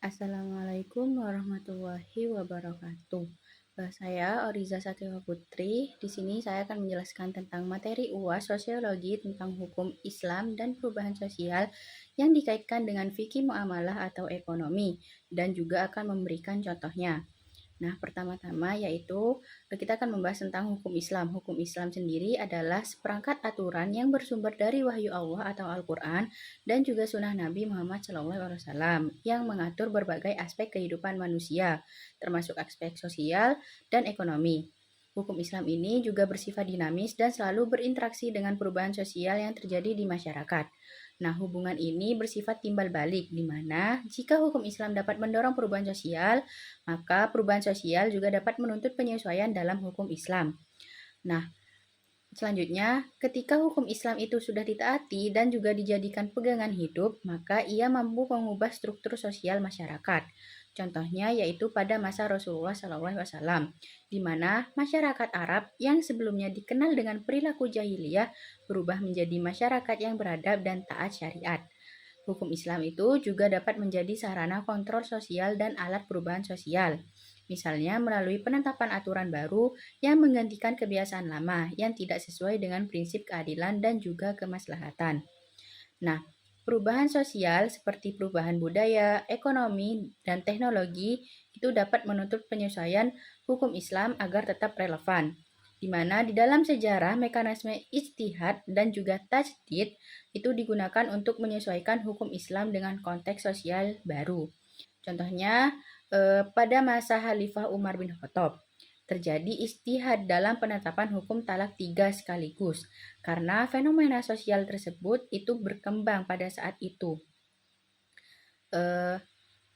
Assalamualaikum warahmatullahi wabarakatuh. Saya Oriza Satya Putri. Di sini saya akan menjelaskan tentang materi UAS Sosiologi tentang hukum Islam dan perubahan sosial yang dikaitkan dengan fikih muamalah atau ekonomi dan juga akan memberikan contohnya. Nah, pertama-tama yaitu kita akan membahas tentang hukum Islam. Hukum Islam sendiri adalah seperangkat aturan yang bersumber dari wahyu Allah atau Al-Quran dan juga sunnah Nabi Muhammad SAW yang mengatur berbagai aspek kehidupan manusia, termasuk aspek sosial dan ekonomi. Hukum Islam ini juga bersifat dinamis dan selalu berinteraksi dengan perubahan sosial yang terjadi di masyarakat. Nah, hubungan ini bersifat timbal balik, di mana jika hukum Islam dapat mendorong perubahan sosial, maka perubahan sosial juga dapat menuntut penyesuaian dalam hukum Islam. Nah, selanjutnya, ketika hukum Islam itu sudah ditaati dan juga dijadikan pegangan hidup, maka ia mampu mengubah struktur sosial masyarakat. Contohnya yaitu pada masa Rasulullah SAW, di mana masyarakat Arab yang sebelumnya dikenal dengan perilaku jahiliyah berubah menjadi masyarakat yang beradab dan taat syariat. Hukum Islam itu juga dapat menjadi sarana kontrol sosial dan alat perubahan sosial. Misalnya melalui penetapan aturan baru yang menggantikan kebiasaan lama yang tidak sesuai dengan prinsip keadilan dan juga kemaslahatan. Nah, perubahan sosial seperti perubahan budaya, ekonomi, dan teknologi itu dapat menuntut penyesuaian hukum Islam agar tetap relevan. Di mana di dalam sejarah mekanisme ijtihad dan juga tajdid itu digunakan untuk menyesuaikan hukum Islam dengan konteks sosial baru. Contohnya, pada masa Khalifah Umar bin Khattab, terjadi ijtihad dalam penetapan hukum talak 3 sekaligus, karena fenomena sosial tersebut itu berkembang pada saat itu.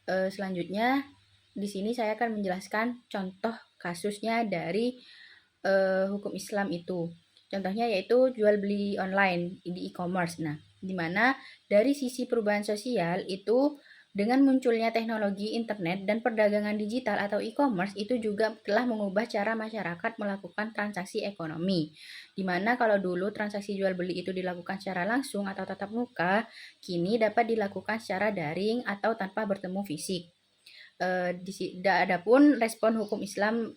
Selanjutnya, di sini saya akan menjelaskan contoh kasusnya dari hukum Islam itu. Contohnya yaitu jual beli online di e-commerce. Nah, di mana dari sisi perubahan sosial itu dengan munculnya teknologi internet dan perdagangan digital atau e-commerce itu juga telah mengubah cara masyarakat melakukan transaksi ekonomi. Di mana kalau dulu transaksi jual beli itu dilakukan secara langsung atau tatap muka, kini dapat dilakukan secara daring atau tanpa bertemu fisik. Adapun respon hukum Islam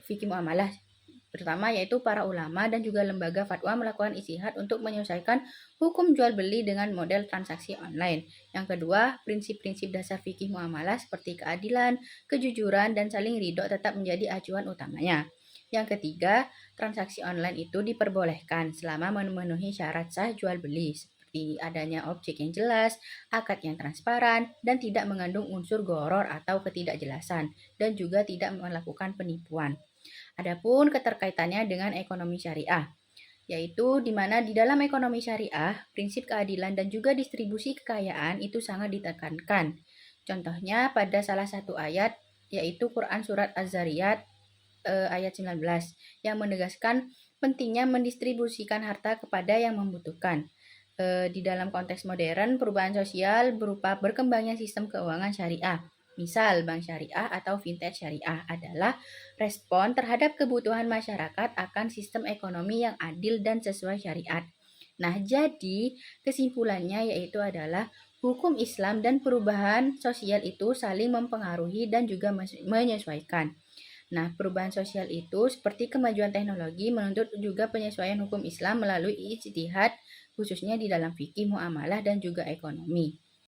fikih muamalah pertama yaitu para ulama dan juga lembaga fatwa melakukan ijtihad untuk menyelesaikan hukum jual beli dengan model transaksi online. Yang kedua, prinsip-prinsip dasar fikih muamalah seperti keadilan, kejujuran, dan saling ridho tetap menjadi acuan utamanya. Yang ketiga, transaksi online itu diperbolehkan selama memenuhi syarat sah jual beli seperti adanya objek yang jelas, akad yang transparan, dan tidak mengandung unsur gharar atau ketidakjelasan, dan juga tidak melakukan penipuan. Adapun keterkaitannya dengan ekonomi syariah, yaitu di mana di dalam ekonomi syariah, prinsip keadilan dan juga distribusi kekayaan itu sangat ditekankan. Contohnya pada salah satu ayat, yaitu Quran Surat Az-Zariyat ayat 19, yang menegaskan pentingnya mendistribusikan harta kepada yang membutuhkan. Di dalam konteks modern, perubahan sosial berupa berkembangnya sistem keuangan syariah. Misal, bank syariah atau fintech syariah adalah respon terhadap kebutuhan masyarakat akan sistem ekonomi yang adil dan sesuai syariat. Nah, jadi kesimpulannya yaitu adalah hukum Islam dan perubahan sosial itu saling mempengaruhi dan juga menyesuaikan. Nah, perubahan sosial itu seperti kemajuan teknologi menuntut juga penyesuaian hukum Islam melalui ijtihad khususnya di dalam fikih muamalah dan juga ekonomi.